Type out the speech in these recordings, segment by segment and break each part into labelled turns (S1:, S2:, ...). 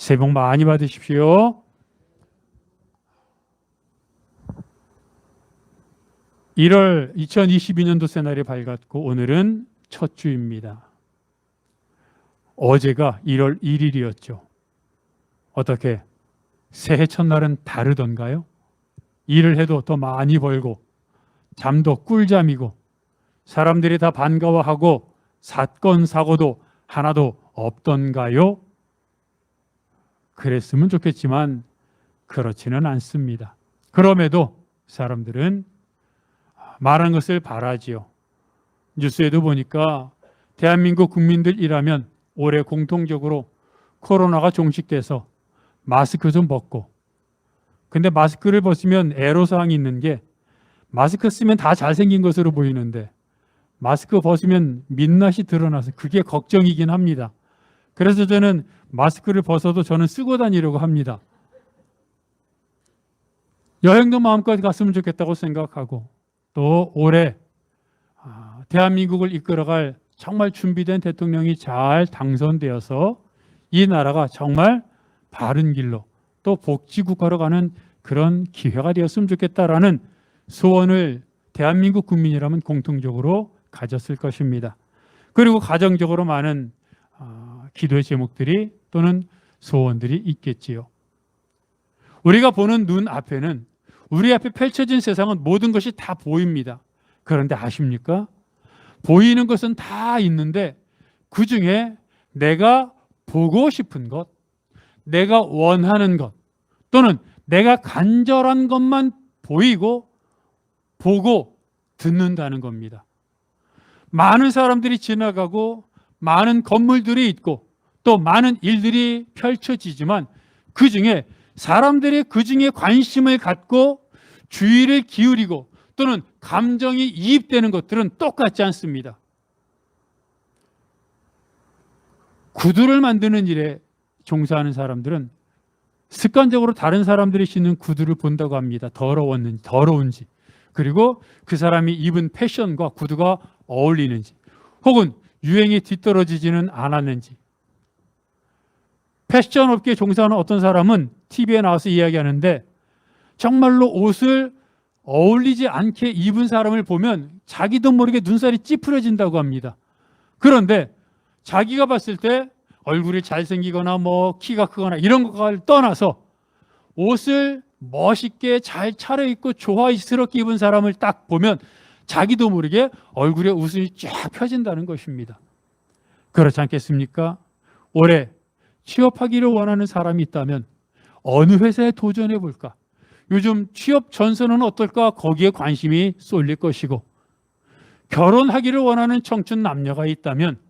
S1: 새해 복 많이 받으십시오. 1월 2022년도 새날이 밝았고 오늘은 첫 주입니다. 어제가 1월 1일이었죠. 어떻게 새해 첫날은 다르던가요? 일을 해도 더 많이 벌고 잠도 꿀잠이고 사람들이 다 반가워하고 사건 사고도 하나도 없던가요? 그랬으면 좋겠지만 그렇지는 않습니다. 그럼에도 사람들은 많은 것을 바라지요. 뉴스에도 보니까 대한민국 국민들이라면 올해 공통적으로 코로나가 종식돼서 마스크 좀 벗고, 근데 마스크를 벗으면 애로사항이 있는 게 마스크 쓰면 다 잘생긴 것으로 보이는데 마스크 벗으면 민낯이 드러나서 그게 걱정이긴 합니다. 그래서 저는 마스크를 벗어도 저는 쓰고 다니려고 합니다. 여행도 마음껏 갔으면 좋겠다고 생각하고 또 올해 대한민국을 이끌어갈 정말 준비된 대통령이 잘 당선되어서 이 나라가 정말 바른 길로 또 복지국가로 가는 그런 기회가 되었으면 좋겠다라는 소원을 대한민국 국민이라면 공통적으로 가졌을 것입니다. 그리고 가정적으로 많은 기도의 제목들이 또는 소원들이 있겠지요. 우리가 보는 눈 앞에는 우리 앞에 펼쳐진 세상은 모든 것이 다 보입니다. 그런데 아십니까? 보이는 것은 다 있는데 그 중에 내가 보고 싶은 것, 내가 원하는 것 또는 내가 간절한 것만 보이고 보고 듣는다는 겁니다. 많은 사람들이 지나가고 많은 건물들이 있고 또 많은 일들이 펼쳐지지만 그 중에 사람들이 그 중에 관심을 갖고 주의를 기울이고 또는 감정이 이입되는 것들은 똑같지 않습니다. 구두를 만드는 일에 종사하는 사람들은 습관적으로 다른 사람들이 신는 구두를 본다고 합니다. 더러운지. 그리고 그 사람이 입은 패션과 구두가 어울리는지 혹은 유행에 뒤떨어지지는 않았는지. 패션 업계에 종사하는 어떤 사람은 TV에 나와서 이야기하는데 정말로 옷을 어울리지 않게 입은 사람을 보면 자기도 모르게 눈살이 찌푸려진다고 합니다. 그런데 자기가 봤을 때 얼굴이 잘생기거나 키가 크거나 이런 것을 떠나서 옷을 멋있게 잘 차려입고 조화스럽게 입은 사람을 딱 보면 자기도 모르게 얼굴에 웃음이 쫙 펴진다는 것입니다. 그렇지 않겠습니까? 올해 취업하기를 원하는 사람이 있다면 어느 회사에 도전해 볼까? 요즘 취업 전선은 어떨까? 거기에 관심이 쏠릴 것이고, 결혼하기를 원하는 청춘 남녀가 있다면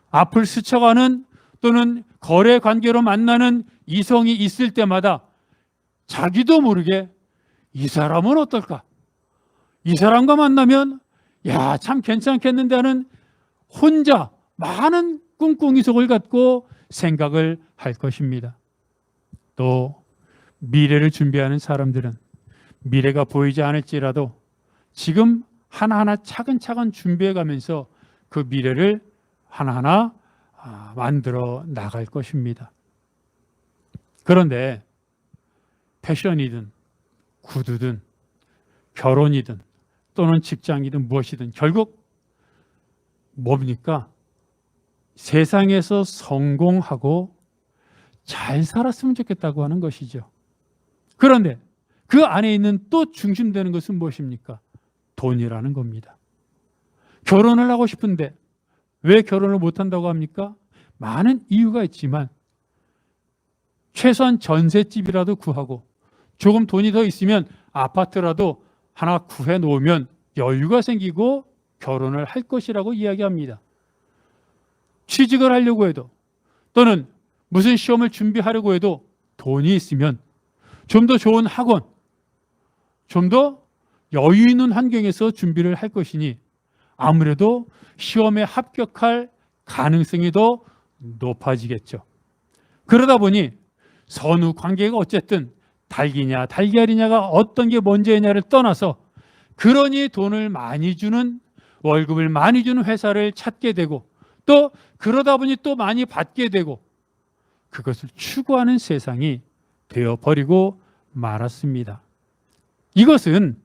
S1: 앞을 스쳐가는 또는 거래 관계로 만나는 이성이 있을 때마다 자기도 모르게 이 사람은 어떨까? 이 사람과 만나면 참 괜찮겠는데 하는 혼자 많은 꿍꿍이 속을 갖고 생각을 할 것입니다. 또 미래를 준비하는 사람들은 미래가 보이지 않을지라도 지금 하나하나 차근차근 준비해 가면서 그 미래를 하나하나 만들어 나갈 것입니다. 그런데 패션이든 구두든 결혼이든 또는 직장이든 무엇이든 결국 뭡니까? 세상에서 성공하고 잘 살았으면 좋겠다고 하는 것이죠. 그런데 그 안에 있는 또 중심되는 것은 무엇입니까? 돈이라는 겁니다. 결혼을 하고 싶은데 왜 결혼을 못한다고 합니까? 많은 이유가 있지만 최소한 전셋집이라도 구하고 조금 돈이 더 있으면 아파트라도 하나 구해 놓으면 여유가 생기고 결혼을 할 것이라고 이야기합니다. 취직을 하려고 해도 또는 무슨 시험을 준비하려고 해도 돈이 있으면 좀 더 좋은 학원, 좀 더 여유 있는 환경에서 준비를 할 것이니 아무래도 시험에 합격할 가능성이 더 높아지겠죠. 그러다 보니 선후 관계가 어쨌든 닭이냐 달걀이냐가 어떤 게 먼저냐를 떠나서 그러니 돈을 많이 주는 월급을 많이 주는 회사를 찾게 되고 또 그러다 보니 또 많이 받게 되고 그것을 추구하는 세상이 되어버리고 말았습니다. 이것은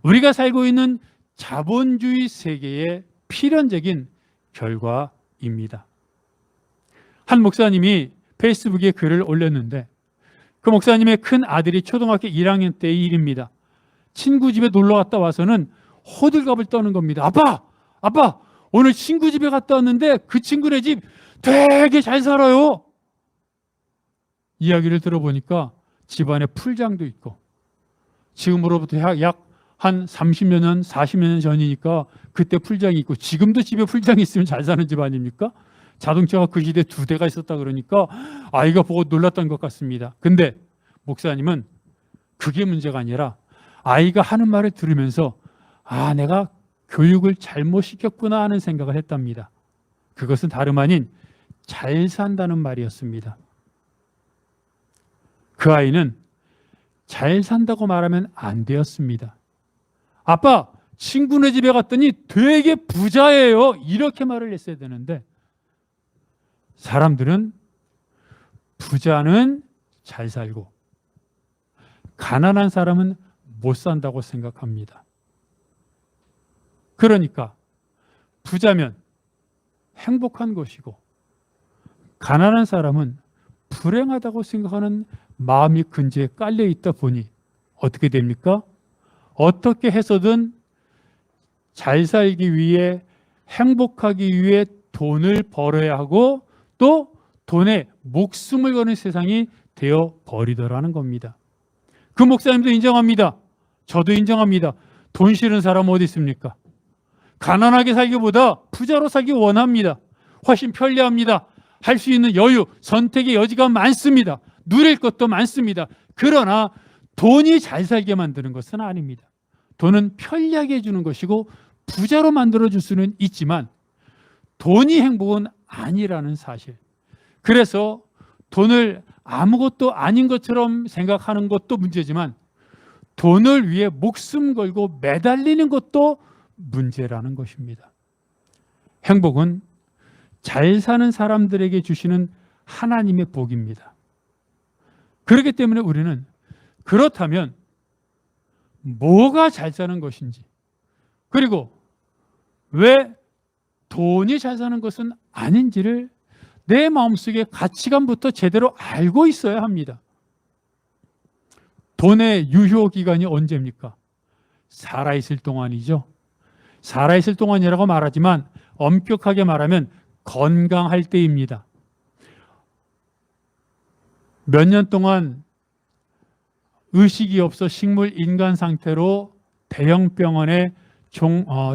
S1: 우리가 살고 있는 자본주의 세계의 필연적인 결과입니다. 한 목사님이 페이스북에 글을 올렸는데 그 목사님의 큰 아들이 초등학교 1학년 때의 일입니다. 친구 집에 놀러 갔다 와서는 호들갑을 떠는 겁니다. 아빠, 오늘 친구 집에 갔다 왔는데 그 친구네 집 되게 잘 살아요. 이야기를 들어보니까 집안에 풀장도 있고 지금으로부터 약 한 30여 년, 40여 년 전이니까 그때 풀장이 있고 지금도 집에 풀장이 있으면 잘 사는 집 아닙니까? 자동차가 그 시대에 2대가 있었다 그러니까 아이가 보고 놀랐던 것 같습니다. 근데 목사님은 그게 문제가 아니라 아이가 하는 말을 들으면서 내가 교육을 잘못 시켰구나 하는 생각을 했답니다. 그것은 다름 아닌 잘 산다는 말이었습니다. 그 아이는 잘 산다고 말하면 안 되었습니다. 아빠, 친구네 집에 갔더니 되게 부자예요. 이렇게 말을 했어야 되는데 사람들은 부자는 잘 살고 가난한 사람은 못 산다고 생각합니다. 그러니까 부자면 행복한 것이고 가난한 사람은 불행하다고 생각하는 마음이 근저에 깔려 있다 보니 어떻게 됩니까? 어떻게 해서든 잘 살기 위해 행복하기 위해 돈을 벌어야 하고 또 돈에 목숨을 거는 세상이 되어 버리더라는 겁니다. 그 목사님도 인정합니다. 저도 인정합니다. 돈 싫은 사람 어디 있습니까? 가난하게 살기보다 부자로 살기 원합니다. 훨씬 편리합니다. 할 수 있는 여유, 선택의 여지가 많습니다. 누릴 것도 많습니다. 그러나 돈이 잘 살게 만드는 것은 아닙니다. 돈은 편리하게 해주는 것이고 부자로 만들어줄 수는 있지만 돈이 행복은 아니라는 사실. 그래서 돈을 아무것도 아닌 것처럼 생각하는 것도 문제지만 돈을 위해 목숨 걸고 매달리는 것도 문제라는 것입니다. 행복은 잘 사는 사람들에게 주시는 하나님의 복입니다. 그렇기 때문에 우리는 그렇다면 뭐가 잘 사는 것인지 그리고 왜 돈이 잘 사는 것은 아닌지를 내 마음속에 가치관부터 제대로 알고 있어야 합니다. 돈의 유효기간이 언제입니까? 살아있을 동안이죠. 살아있을 동안이라고 말하지만 엄격하게 말하면 건강할 때입니다. 몇 년 동안 의식이 없어 식물 인간 상태로 대형 병원에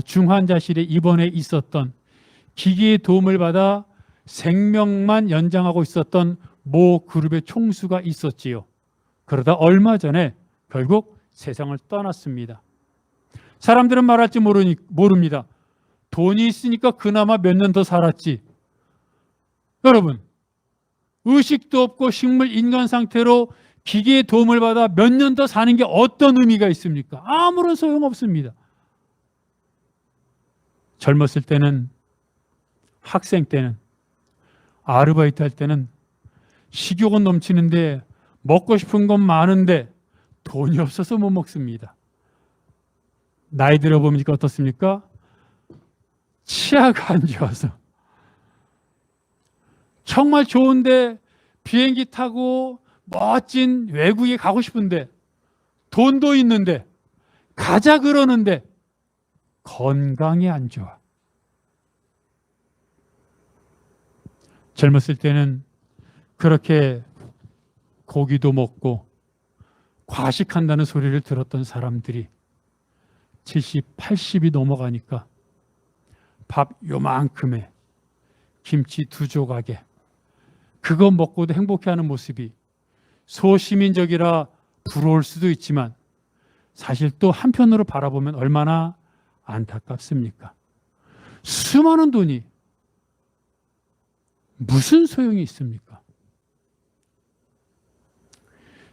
S1: 중환자실에 입원해 있었던 기계의 도움을 받아 생명만 연장하고 있었던 모 그룹의 총수가 있었지요. 그러다 얼마 전에 결국 세상을 떠났습니다. 사람들은 말할지 모릅니다. 돈이 있으니까 그나마 몇 년 더 살았지. 여러분, 의식도 없고 식물 인간 상태로 기계의 도움을 받아 몇 년 더 사는 게 어떤 의미가 있습니까? 아무런 소용없습니다. 젊었을 때는, 학생 때는, 아르바이트 할 때는 식욕은 넘치는데 먹고 싶은 건 많은데 돈이 없어서 못 먹습니다. 나이 들어보니까 어떻습니까? 치아가 안 좋아서 정말 좋은데 비행기 타고 멋진 외국에 가고 싶은데 돈도 있는데 가자 그러는데 건강이 안 좋아. 젊었을 때는 그렇게 고기도 먹고 과식한다는 소리를 들었던 사람들이 70, 80이 넘어가니까 밥 요만큼에 김치 2조각에 그거 먹고도 행복해하는 모습이 소시민적이라 부러울 수도 있지만 사실 또 한편으로 바라보면 얼마나 안타깝습니까? 수많은 돈이 무슨 소용이 있습니까?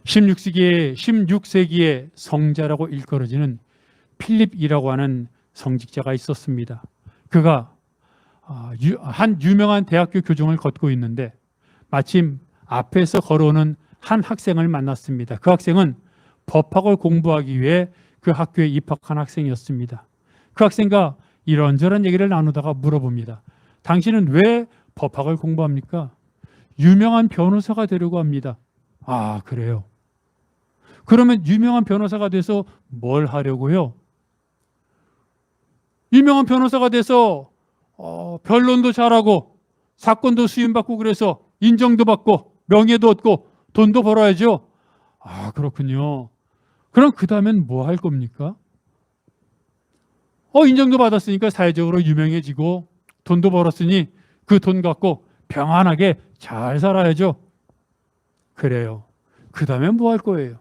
S1: 16세기의 성자라고 일컬어지는 필립이라고 하는 성직자가 있었습니다. 그가 한 유명한 대학교 교정을 걷고 있는데 마침 앞에서 걸어오는 한 학생을 만났습니다. 그 학생은 법학을 공부하기 위해 그 학교에 입학한 학생이었습니다. 그 학생과 이런저런 얘기를 나누다가 물어봅니다. 당신은 왜 법학을 공부합니까? 유명한 변호사가 되려고 합니다. 아, 그래요? 그러면 유명한 변호사가 돼서 뭘 하려고요? 유명한 변호사가 돼서 변론도 잘하고 사건도 수임받고 그래서 인정도 받고 명예도 얻고 돈도 벌어야죠. 아, 그렇군요. 그럼 그 다음엔 뭐 할 겁니까? 인정도 받았으니까 사회적으로 유명해지고 돈도 벌었으니 그 돈 갖고 평안하게 잘 살아야죠. 그래요. 그 다음엔 뭐 할 거예요?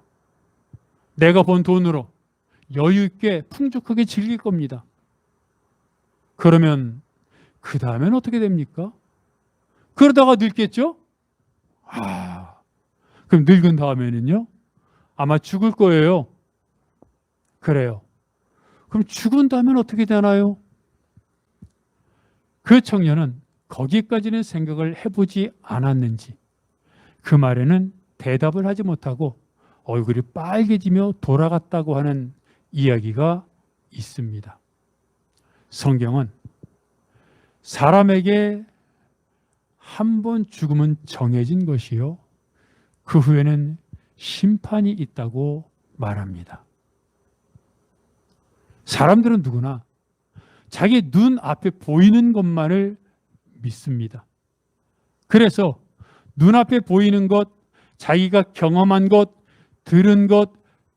S1: 내가 번 돈으로 여유 있게 풍족하게 즐길 겁니다. 그러면 그 다음엔 어떻게 됩니까? 그러다가 늙겠죠? 그럼 늙은 다음에는요? 아마 죽을 거예요. 그래요. 그럼 죽은 다음엔 어떻게 되나요? 그 청년은 거기까지는 생각을 해보지 않았는지 그 말에는 대답을 하지 못하고 얼굴이 빨개지며 돌아갔다고 하는 이야기가 있습니다. 성경은 사람에게 한 번 죽음은 정해진 것이요 그 후에는 심판이 있다고 말합니다. 사람들은 누구나 자기 눈 앞에 보이는 것만을 믿습니다. 그래서 눈앞에 보이는 것, 자기가 경험한 것, 들은 것,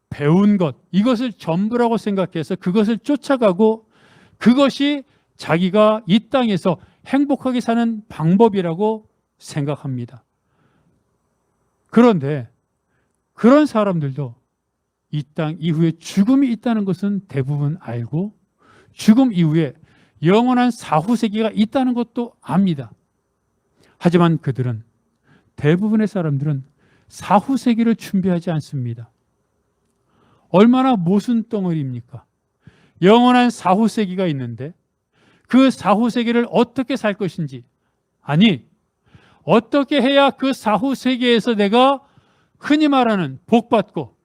S1: 배운 것, 이것을 전부라고 생각해서 그것을 쫓아가고 그것이 자기가 이 땅에서 행복하게 사는 방법이라고 생각합니다. 그런데 그런 사람들도 이 땅 이후에 죽음이 있다는 것은 대부분 알고 죽음 이후에 영원한 사후세계가 있다는 것도 압니다. 하지만 그들은 대부분의 사람들은 사후세계를 준비하지 않습니다. 얼마나 모순덩어리입니까? 영원한 사후세계가 있는데 그 사후세계를 어떻게 살 것인지, 아니 어떻게 해야 그 사후세계에서 내가 흔히 말하는 복받고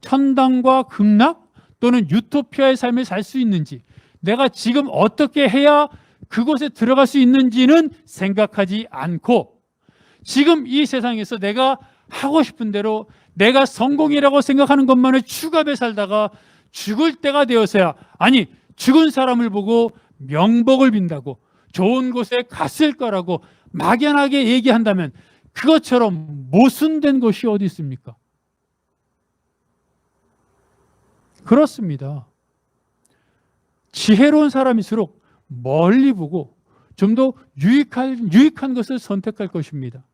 S1: 천당과 극락 또는 유토피아의 삶을 살 수 있는지, 내가 지금 어떻게 해야 그곳에 들어갈 수 있는지는 생각하지 않고 지금 이 세상에서 내가 하고 싶은 대로 내가 성공이라고 생각하는 것만을 추가해 살다가 죽을 때가 되어서야, 아니 죽은 사람을 보고 명복을 빈다고 좋은 곳에 갔을 거라고 막연하게 얘기한다면 그것처럼 모순된 것이 어디 있습니까? 그렇습니다. 지혜로운 사람일수록 멀리 보고 좀 더 유익한 것을 선택할 것입니다.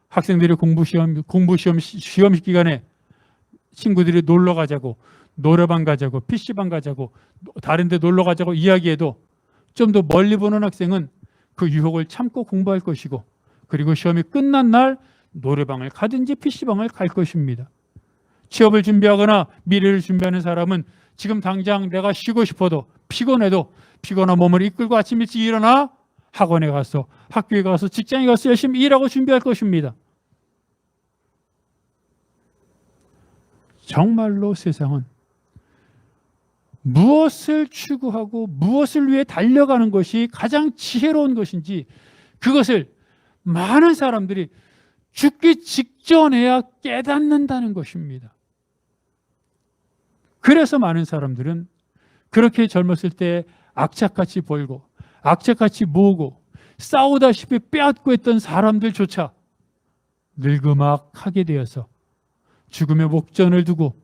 S1: 학생들이 공부 시험 기간에 친구들이 놀러 가자고, 노래방 가자고, PC방 가자고, 다른 데 놀러 가자고 이야기해도 좀 더 멀리 보는 학생은 그 유혹을 참고 공부할 것이고, 그리고 시험이 끝난 날 노래방을 가든지 PC방을 갈 것입니다. 취업을 준비하거나 미래를 준비하는 사람은 지금 당장 내가 쉬고 싶어도 피곤해도 피곤한 몸을 이끌고 아침 일찍 일어나 학원에 가서 학교에 가서 직장에 가서 열심히 일하고 준비할 것입니다. 정말로 세상은 무엇을 추구하고 무엇을 위해 달려가는 것이 가장 지혜로운 것인지 그것을 많은 사람들이 죽기 직전에야 깨닫는다는 것입니다. 그래서 많은 사람들은 그렇게 젊었을 때 악착같이 벌고 악착같이 모으고 싸우다시피 빼앗고 했던 사람들조차 늙음악하게 되어서 죽음의 목전을 두고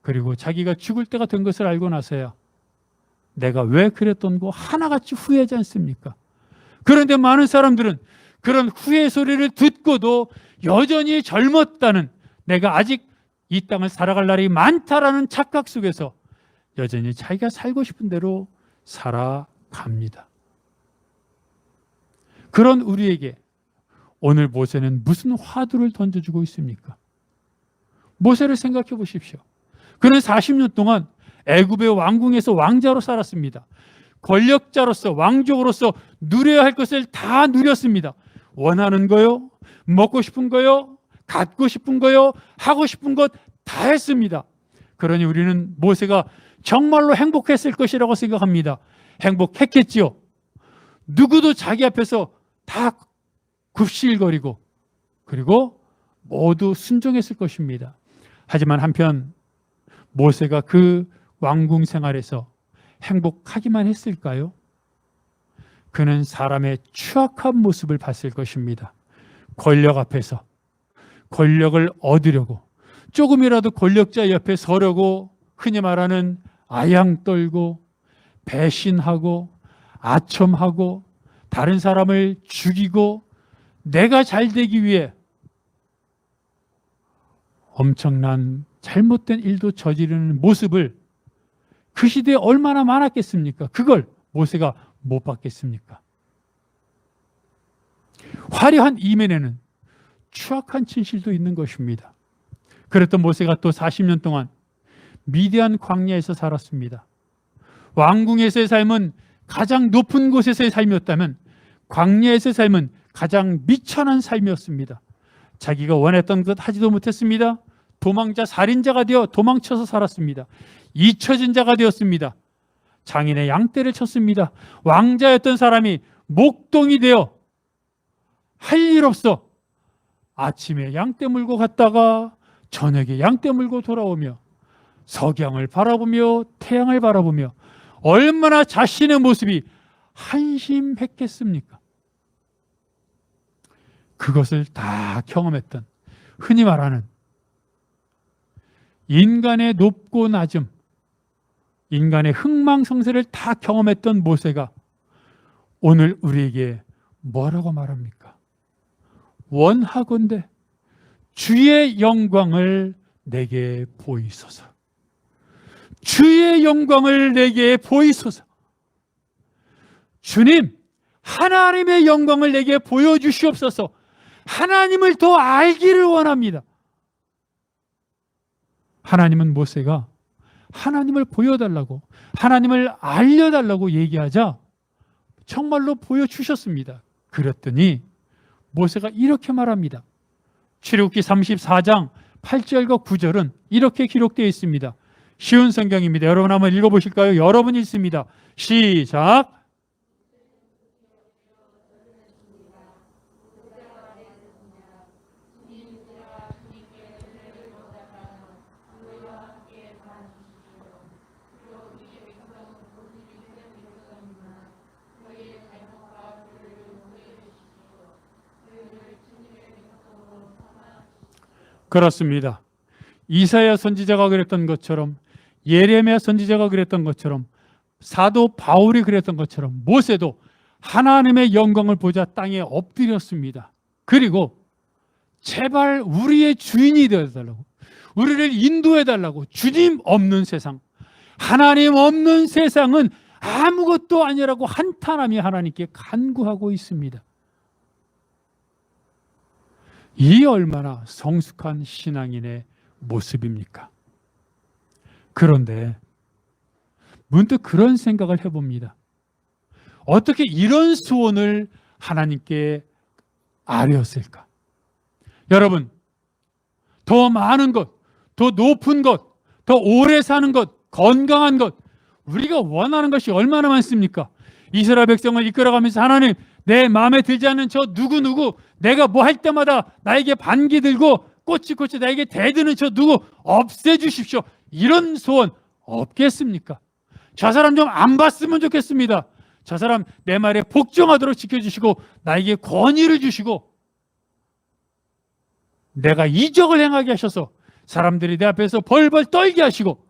S1: 그리고 자기가 죽을 때가 된 것을 알고 나서야 내가 왜 그랬던 거 하나같이 후회하지 않습니까? 그런데 많은 사람들은 그런 후회 소리를 듣고도 여전히 젊었다는, 내가 아직 이 땅을 살아갈 날이 많다라는 착각 속에서 여전히 자기가 살고 싶은 대로 살아갑니다. 그런 우리에게 오늘 모세는 무슨 화두를 던져주고 있습니까? 모세를 생각해 보십시오. 그는 40년 동안 애굽의 왕궁에서 왕자로 살았습니다. 권력자로서, 왕족으로서 누려야 할 것을 다 누렸습니다. 원하는 거요, 먹고 싶은 거요, 갖고 싶은 거요, 하고 싶은 것 다 했습니다. 그러니 우리는 모세가 정말로 행복했을 것이라고 생각합니다. 행복했겠지요. 누구도 자기 앞에서 다 굽실거리고 그리고 모두 순종했을 것입니다. 하지만 한편 모세가 그 왕궁 생활에서 행복하기만 했을까요? 그는 사람의 추악한 모습을 봤을 것입니다. 권력 앞에서 권력을 얻으려고 조금이라도 권력자 옆에 서려고 흔히 말하는 아양 떨고 배신하고 아첨하고 다른 사람을 죽이고 내가 잘 되기 위해 엄청난 잘못된 일도 저지르는 모습을 그 시대에 얼마나 많았겠습니까? 그걸 모세가 못 봤겠습니까? 화려한 이면에는 추악한 진실도 있는 것입니다. 그랬던 모세가 또 40년 동안 미디안 광야에서 살았습니다. 왕궁에서의 삶은 가장 높은 곳에서의 삶이었다면 광야에서의 삶은 가장 미천한 삶이었습니다. 자기가 원했던 것 하지도 못했습니다. 도망자, 살인자가 되어 도망쳐서 살았습니다. 잊혀진 자가 되었습니다. 장인의 양떼를 쳤습니다. 왕자였던 사람이 목동이 되어 할 일 없어 아침에 양떼 물고 갔다가 저녁에 양떼 물고 돌아오며 석양을 바라보며 태양을 바라보며 얼마나 자신의 모습이 한심했겠습니까? 그것을 다 경험했던 흔히 말하는 인간의 높고 낮음, 인간의 흥망성쇠를 다 경험했던 모세가 오늘 우리에게 뭐라고 말합니까? 원하건대 주의 영광을 내게 보이소서. 주의 영광을 내게 보이소서. 주님, 하나님의 영광을 내게 보여주시옵소서. 하나님을 더 알기를 원합니다. 하나님은 모세가 하나님을 보여달라고, 하나님을 알려달라고 얘기하자 정말로 보여주셨습니다. 그랬더니 모세가 이렇게 말합니다. 출애굽기 34장 8절과 9절은 이렇게 기록되어 있습니다. 쉬운 성경입니다. 여러분 한번 읽어보실까요? 여러분 읽습니다. 시작. 그렇습니다. 이사야 선지자가 그랬던 것처럼, 예레미야 선지자가 그랬던 것처럼, 사도 바울이 그랬던 것처럼 모세도 하나님의 영광을 보자 땅에 엎드렸습니다. 그리고 제발 우리의 주인이 되어달라고, 우리를 인도해달라고. 주님 없는 세상, 하나님 없는 세상은 아무것도 아니라고 한탄하며 하나님께 간구하고 있습니다. 이 얼마나 성숙한 신앙인의 모습입니까? 그런데 문득 그런 생각을 해봅니다. 어떻게 이런 소원을 하나님께 아뢰었을까? 여러분, 더 많은 것, 더 높은 것, 더 오래 사는 것, 건강한 것, 우리가 원하는 것이 얼마나 많습니까? 이스라엘 백성을 이끌어가면서 하나님, 내 마음에 들지 않는 저 누구 내가 뭐 할 때마다 나에게 반기 들고 꼬치꼬치 나에게 대드는 저 누구 없애주십시오. 이런 소원 없겠습니까? 저 사람 좀 안 봤으면 좋겠습니다. 저 사람 내 말에 복종하도록 지켜주시고 나에게 권위를 주시고 내가 이적을 행하게 하셔서 사람들이 내 앞에서 벌벌 떨게 하시고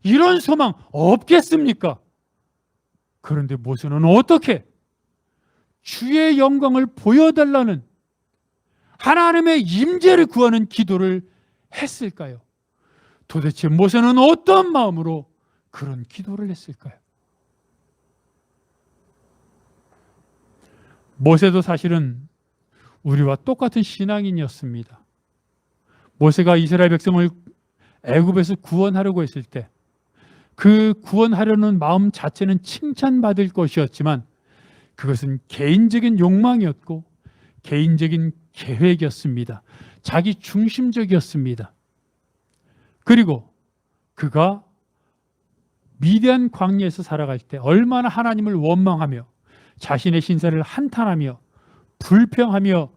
S1: 이런 소망 없겠습니까? 그런데 모세는 어떻게 주의 영광을 보여달라는 하나님의 임재를 구하는 기도를 했을까요? 도대체 모세는 어떤 마음으로 그런 기도를 했을까요? 모세도 사실은 우리와 똑같은 신앙인이었습니다. 모세가 이스라엘 백성을 애굽에서 구원하려고 했을 때 그 구원하려는 마음 자체는 칭찬받을 것이었지만 그것은 개인적인 욕망이었고 개인적인 계획이었습니다. 자기 중심적이었습니다. 그리고 그가 미디안 광야에서 살아갈 때 얼마나 하나님을 원망하며 자신의 신세를 한탄하며 불평하며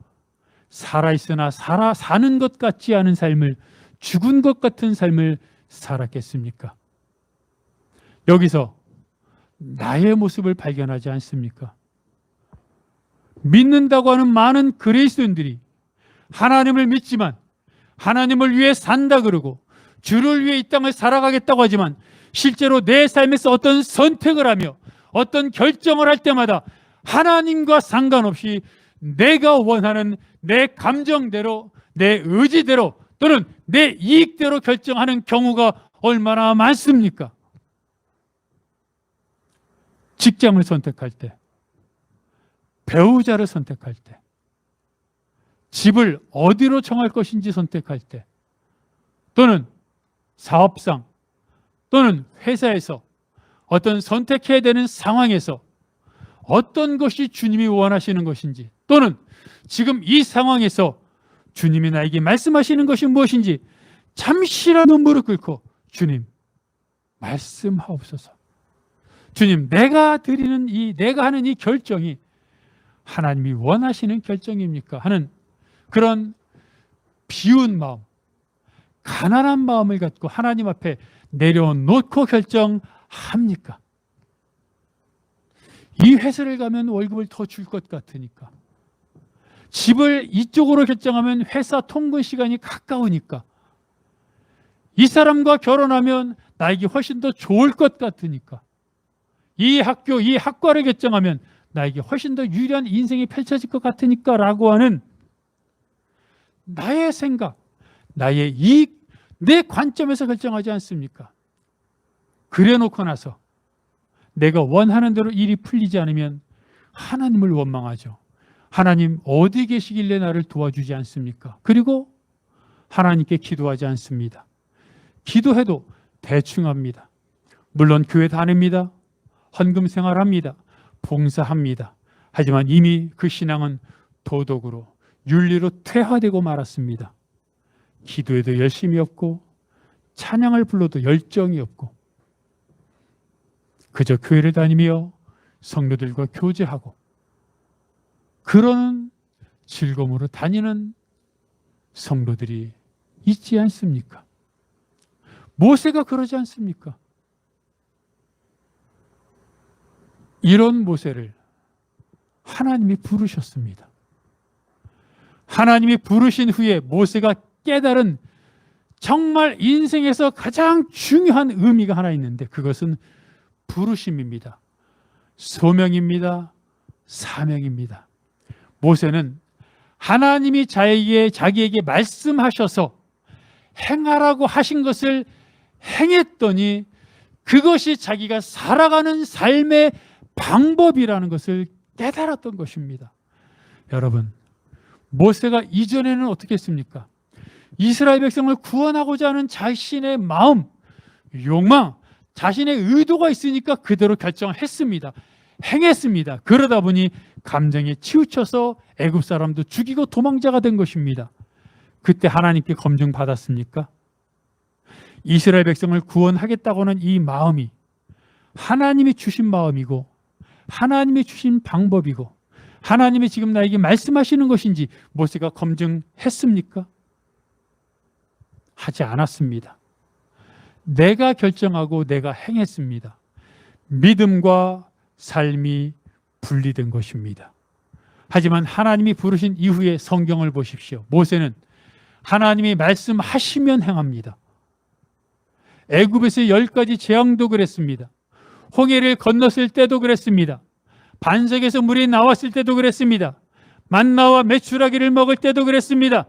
S1: 살아있으나 사는 것 같지 않은 삶을, 죽은 것 같은 삶을 살았겠습니까? 여기서 나의 모습을 발견하지 않습니까? 믿는다고 하는 많은 그리스도인들이 하나님을 믿지만 하나님을 위해 산다 그러고 주를 위해 이 땅을 살아가겠다고 하지만 실제로 내 삶에서 어떤 선택을 하며 어떤 결정을 할 때마다 하나님과 상관없이 내가 원하는 내 감정대로, 내 의지대로 또는 내 이익대로 결정하는 경우가 얼마나 많습니까? 직장을 선택할 때, 배우자를 선택할 때, 집을 어디로 정할 것인지 선택할 때, 또는 사업상, 또는 회사에서 어떤 선택해야 되는 상황에서 어떤 것이 주님이 원하시는 것인지, 또는 지금 이 상황에서 주님이 나에게 말씀하시는 것이 무엇인지 잠시라도 무릎 꿇고 주님 말씀하옵소서. 주님, 내가 하는 이 결정이 하나님이 원하시는 결정입니까? 하는 그런 비운 마음, 가난한 마음을 갖고 하나님 앞에 내려놓고 결정합니까? 이 회사를 가면 월급을 더 줄 것 같으니까, 집을 이쪽으로 결정하면 회사 통근 시간이 가까우니까, 이 사람과 결혼하면 나에게 훨씬 더 좋을 것 같으니까, 이 학교, 이 학과를 결정하면 나에게 훨씬 더 유리한 인생이 펼쳐질 것 같으니까 라고 하는 나의 생각, 나의 이익, 내 관점에서 결정하지 않습니까? 그래 놓고 나서 내가 원하는 대로 일이 풀리지 않으면 하나님을 원망하죠. 하나님 어디 계시길래 나를 도와주지 않습니까? 그리고 하나님께 기도하지 않습니다. 기도해도 대충 합니다. 물론 교회 다닙니다. 헌금 생활합니다. 봉사합니다. 하지만 이미 그 신앙은 도덕으로, 윤리로 퇴화되고 말았습니다. 기도에도 열심이 없고 찬양을 불러도 열정이 없고 그저 교회를 다니며 성도들과 교제하고 그러는 즐거움으로 다니는 성도들이 있지 않습니까? 모세가 그러지 않습니까? 이런 모세를 하나님이 부르셨습니다. 하나님이 부르신 후에 모세가 깨달은 정말 인생에서 가장 중요한 의미가 하나 있는데 그것은 부르심입니다. 소명입니다. 사명입니다. 모세는 하나님이 자기에게 말씀하셔서 행하라고 하신 것을 행했더니 그것이 자기가 살아가는 삶의 방법이라는 것을 깨달았던 것입니다. 여러분, 모세가 이전에는 어떻게 했습니까? 이스라엘 백성을 구원하고자 하는 자신의 마음, 욕망, 자신의 의도가 있으니까 그대로 결정했습니다. 행했습니다. 그러다 보니 감정에 치우쳐서 애굽 사람도 죽이고 도망자가 된 것입니다. 그때 하나님께 검증받았습니까? 이스라엘 백성을 구원하겠다고 하는 이 마음이 하나님이 주신 마음이고 하나님이 주신 방법이고 하나님이 지금 나에게 말씀하시는 것인지 모세가 검증했습니까? 하지 않았습니다. 내가 결정하고 내가 행했습니다. 믿음과 삶이 분리된 것입니다. 하지만 하나님이 부르신 이후에 성경을 보십시오. 모세는 하나님이 말씀하시면 행합니다. 애굽에서의 10가지 재앙도 그랬습니다. 홍해를 건넜을 때도 그랬습니다. 반석에서 물이 나왔을 때도 그랬습니다. 만나와 메추라기를 먹을 때도 그랬습니다.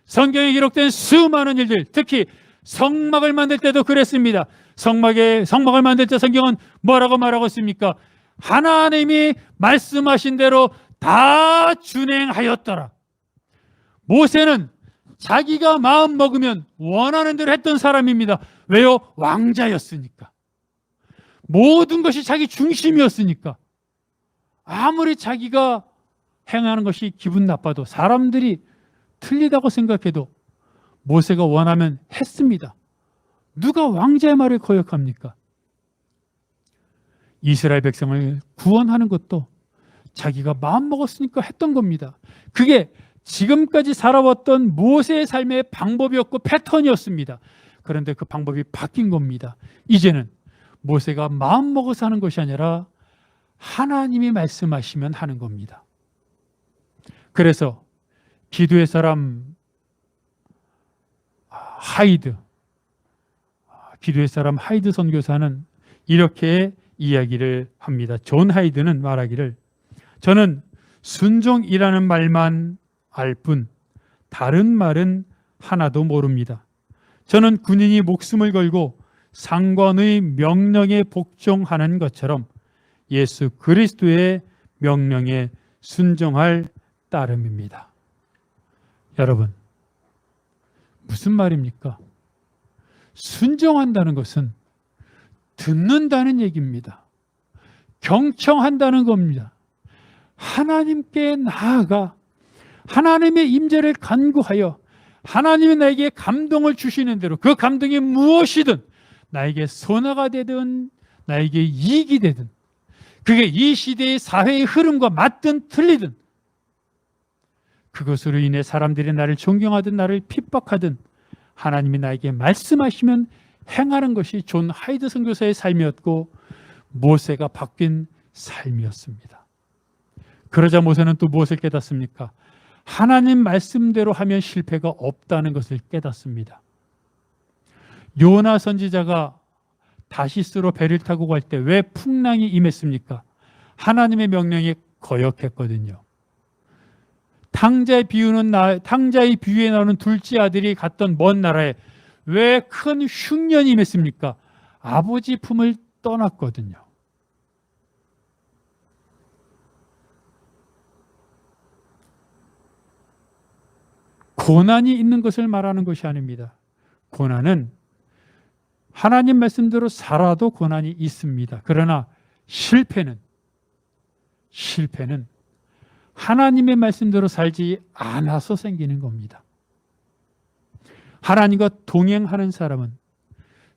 S1: 성경에 기록된 수많은 일들, 특히 성막을 만들 때도 그랬습니다. 성막을 만들 때 성경은 뭐라고 말하고 있습니까? 하나님이 말씀하신 대로 다 준행하였더라. 모세는 자기가 마음 먹으면 원하는 대로 했던 사람입니다. 왜요? 왕자였으니까. 모든 것이 자기 중심이었으니까. 아무리 자기가 행하는 것이 기분 나빠도 사람들이 틀리다고 생각해도 모세가 원하면 했습니다. 누가 왕자의 말을 거역합니까? 이스라엘 백성을 구원하는 것도 자기가 마음먹었으니까 했던 겁니다. 그게 지금까지 살아왔던 모세의 삶의 방법이었고 패턴이었습니다. 그런데 그 방법이 바뀐 겁니다. 이제는 모세가 마음먹어서 하는 것이 아니라 하나님이 말씀하시면 하는 겁니다. 그래서 기도의 사람 하이드 선교사는 이렇게 이야기를 합니다. 존 하이드는 말하기를, 저는 순종이라는 말만 알 뿐 다른 말은 하나도 모릅니다. 저는 군인이 목숨을 걸고 상관의 명령에 복종하는 것처럼 예수 그리스도의 명령에 순종할 따름입니다. 여러분, 무슨 말입니까? 순종한다는 것은 듣는다는 얘기입니다. 경청한다는 겁니다. 하나님께 나아가 하나님의 임재를 간구하여 하나님이 나에게 감동을 주시는 대로 그 감동이 무엇이든 나에게 손해가 되든 나에게 이익이 되든 그게 이 시대의 사회의 흐름과 맞든 틀리든 그것으로 인해 사람들이 나를 존경하든 나를 핍박하든 하나님이 나에게 말씀하시면 행하는 것이 존 하이드 선교사의 삶이었고 모세가 바뀐 삶이었습니다. 그러자 모세는 또 무엇을 깨닫습니까? 하나님 말씀대로 하면 실패가 없다는 것을 깨닫습니다. 요나 선지자가 다시스로 배를 타고 갈 때 왜 풍랑이 임했습니까? 하나님의 명령에 거역했거든요. 탕자의 비유에 나오는 둘째 아들이 갔던 먼 나라에 왜 큰 흉년이 임했습니까? 아버지 품을 떠났거든요. 고난이 있는 것을 말하는 것이 아닙니다. 고난은 하나님 말씀대로 살아도 고난이 있습니다. 그러나 실패는 하나님의 말씀대로 살지 않아서 생기는 겁니다. 하나님과 동행하는 사람은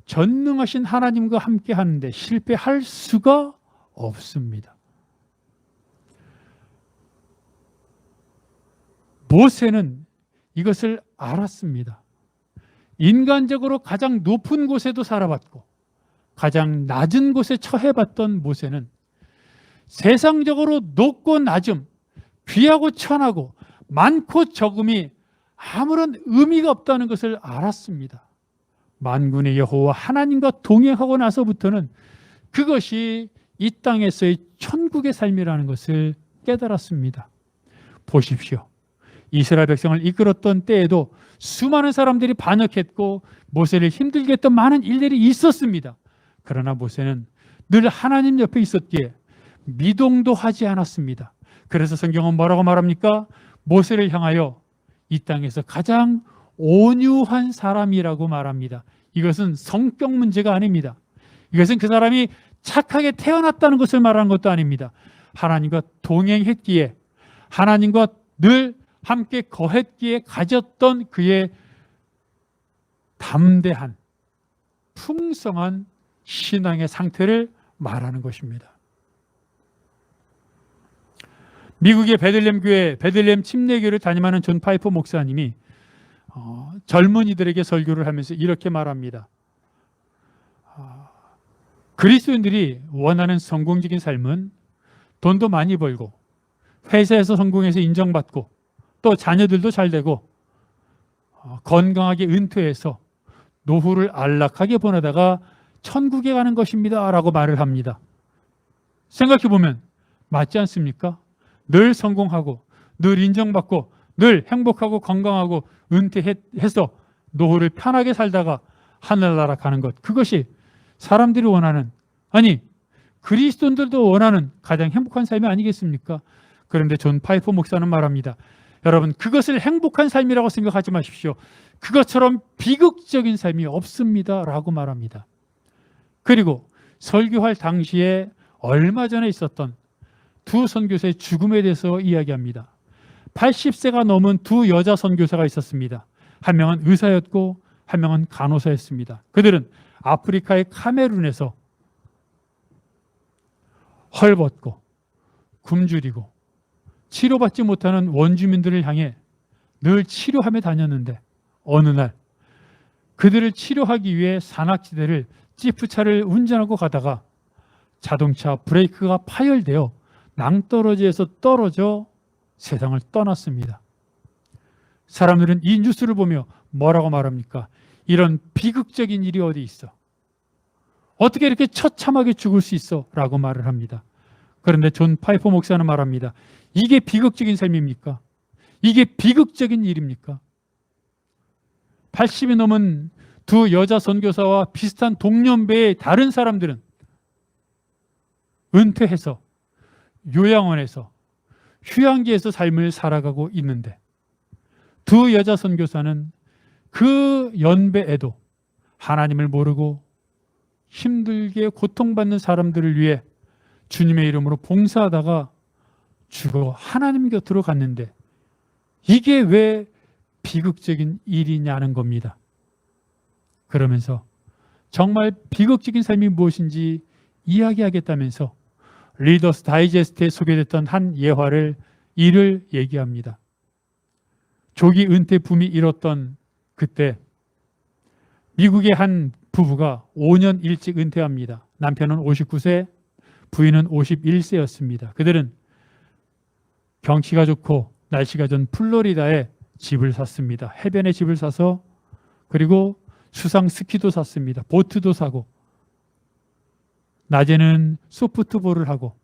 S1: 전능하신 하나님과 함께 하는데 실패할 수가 없습니다. 모세는 이것을 알았습니다. 인간적으로 가장 높은 곳에도 살아봤고 가장 낮은 곳에 처해봤던 모세는 세상적으로 높고 낮음, 귀하고 천하고 많고 적음이 아무런 의미가 없다는 것을 알았습니다. 만군의 여호와 하나님과 동행하고 나서부터는 그것이 이 땅에서의 천국의 삶이라는 것을 깨달았습니다. 보십시오. 이스라엘 백성을 이끌었던 때에도 수많은 사람들이 반역했고 모세를 힘들게 했던 많은 일들이 있었습니다. 그러나 모세는 늘 하나님 옆에 있었기에 미동도 하지 않았습니다. 그래서 성경은 뭐라고 말합니까? 모세를 향하여 이 땅에서 가장 온유한 사람이라고 말합니다. 이것은 성격 문제가 아닙니다. 이것은 그 사람이 착하게 태어났다는 것을 말하는 것도 아닙니다. 하나님과 동행했기에 하나님과 늘 함께 거했기에 가졌던 그의 담대한 풍성한 신앙의 상태를 말하는 것입니다. 미국의 베들레헴 교회, 베들레헴 침례교를 담임하는 존 파이퍼 목사님이 젊은이들에게 설교를 하면서 이렇게 말합니다. 그리스도인들이 원하는 성공적인 삶은 돈도 많이 벌고 회사에서 성공해서 인정받고 또 자녀들도 잘 되고 건강하게 은퇴해서 노후를 안락하게 보내다가 천국에 가는 것입니다 라고 말을 합니다. 생각해보면 맞지 않습니까? 늘 성공하고 늘 인정받고 늘 행복하고 건강하고 은퇴해서 노후를 편하게 살다가 하늘나라 가는 것, 그것이 사람들이 원하는, 아니 그리스도인들도 원하는 가장 행복한 삶이 아니겠습니까? 그런데 존 파이퍼 목사는 말합니다. 여러분, 그것을 행복한 삶이라고 생각하지 마십시오. 그것처럼 비극적인 삶이 없습니다 라고 말합니다. 그리고 설교할 당시에 얼마 전에 있었던 두 선교사의 죽음에 대해서 이야기합니다. 80세가 넘은 두 여자 선교사가 있었습니다. 한 명은 의사였고 한 명은 간호사였습니다. 그들은 아프리카의 카메룬에서 헐벗고 굶주리고 치료받지 못하는 원주민들을 향해 늘 치료하며 다녔는데 어느 날 그들을 치료하기 위해 산악지대를 지프차를 운전하고 가다가 자동차 브레이크가 파열되어 낭떠러지에서 떨어져 세상을 떠났습니다. 사람들은 이 뉴스를 보며 뭐라고 말합니까? 이런 비극적인 일이 어디 있어? 어떻게 이렇게 처참하게 죽을 수 있어? 라고 말을 합니다. 그런데 존 파이퍼 목사는 말합니다. 이게 비극적인 삶입니까? 이게 비극적인 일입니까? 80이 넘은 두 여자 선교사와 비슷한 동년배의 다른 사람들은 은퇴해서 요양원에서 휴양지에서 삶을 살아가고 있는데 두 여자 선교사는 그 연배에도 하나님을 모르고 힘들게 고통받는 사람들을 위해 주님의 이름으로 봉사하다가 죽어 하나님 곁으로 갔는데 이게 왜 비극적인 일이냐는 겁니다. 그러면서 정말 비극적인 삶이 무엇인지 이야기하겠다면서 리더스 다이제스트에 소개됐던 한 예화를 이를 얘기합니다. 조기 은퇴 붐이 일었던 그때 미국의 한 부부가 5년 일찍 은퇴합니다. 남편은 59세, 부인은 51세였습니다. 그들은 경치가 좋고 날씨가 좋은 플로리다에 집을 샀습니다. 해변에 집을 사서 그리고 수상 스키도 샀습니다. 보트도 사고 낮에는 소프트볼을 하고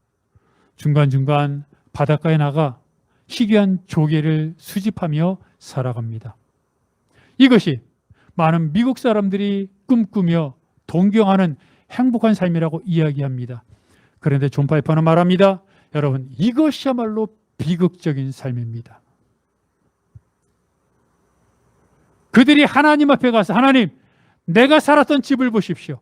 S1: 중간중간 바닷가에 나가 희귀한 조개를 수집하며 살아갑니다. 이것이 많은 미국 사람들이 꿈꾸며 동경하는 행복한 삶이라고 이야기합니다. 그런데 존 파이퍼는 말합니다. 여러분, 이것이야말로 비극적인 삶입니다. 그들이 하나님 앞에 가서 하나님, 내가 살았던 집을 보십시오.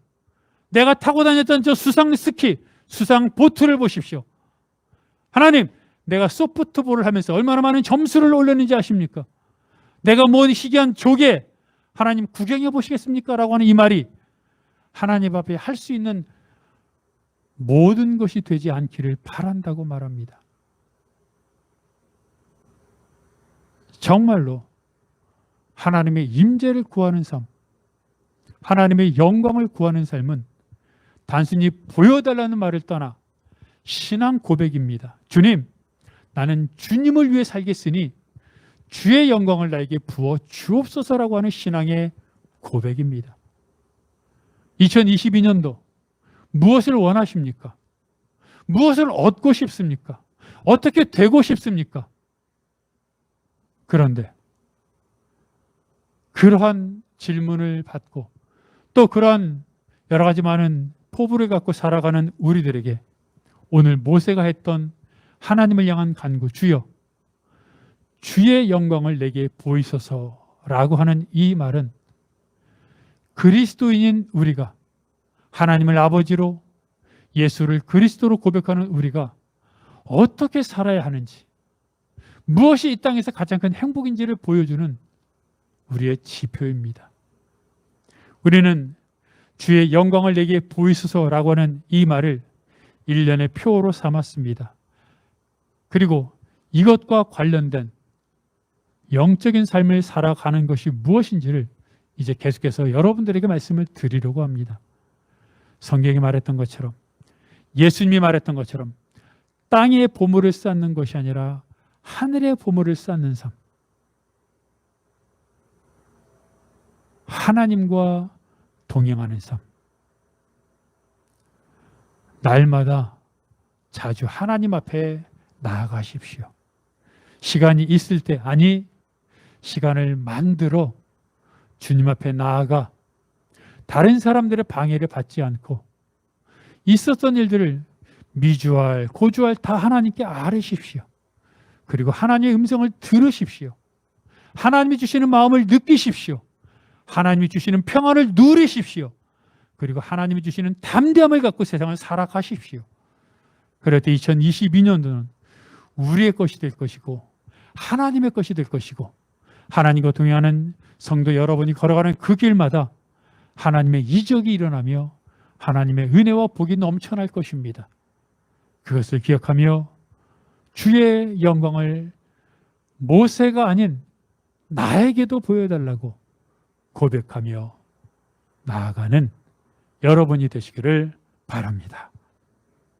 S1: 내가 타고 다녔던 저 수상 스키, 수상 보트를 보십시오. 하나님, 내가 소프트볼을 하면서 얼마나 많은 점수를 올렸는지 아십니까? 내가 모은 희귀한 조개, 하나님 구경해 보시겠습니까? 라고 하는 이 말이 하나님 앞에 할 수 있는 모든 것이 되지 않기를 바란다고 말합니다. 정말로 하나님의 임재를 구하는 삶, 하나님의 영광을 구하는 삶은 단순히 보여달라는 말을 떠나 신앙 고백입니다. 주님, 나는 주님을 위해 살겠으니 주의 영광을 나에게 부어 주옵소서라고 하는 신앙의 고백입니다. 2022년도 무엇을 원하십니까? 무엇을 얻고 싶습니까? 어떻게 되고 싶습니까? 그런데 그러한 질문을 받고 또 그러한 여러 가지 많은 포부를 갖고 살아가는 우리들에게 오늘 모세가 했던 하나님을 향한 간구, 주여 주의 영광을 내게 보이소서라고 하는 이 말은 그리스도인인 우리가 하나님을 아버지로 예수를 그리스도로 고백하는 우리가 어떻게 살아야 하는지, 무엇이 이 땅에서 가장 큰 행복인지를 보여주는 우리의 지표입니다. 우리는 주의 영광을 내게 보이소서라고 하는 이 말을 1년의 표로 삼았습니다. 그리고 이것과 관련된 영적인 삶을 살아가는 것이 무엇인지를 이제 계속해서 여러분들에게 말씀을 드리려고 합니다. 성경이 말했던 것처럼, 예수님이 말했던 것처럼 땅의 보물을 쌓는 것이 아니라 하늘의 보물을 쌓는 삶, 하나님과 동행하는 삶, 날마다 자주 하나님 앞에 나아가십시오. 시간이 있을 때, 아니 시간을 만들어 주님 앞에 나아가 다른 사람들의 방해를 받지 않고 있었던 일들을 미주알, 고주알 다 하나님께 아뢰십시오. 그리고 하나님의 음성을 들으십시오. 하나님이 주시는 마음을 느끼십시오. 하나님이 주시는 평안을 누리십시오. 그리고 하나님이 주시는 담대함을 갖고 세상을 살아가십시오. 그럴 때 2022년도는 우리의 것이 될 것이고 하나님의 것이 될 것이고, 하나님과 동행하는 성도 여러분이 걸어가는 그 길마다 하나님의 이적이 일어나며 하나님의 은혜와 복이 넘쳐날 것입니다. 그것을 기억하며 주의 영광을 모세가 아닌 나에게도 보여달라고 고백하며 나아가는 여러분이 되시기를 바랍니다.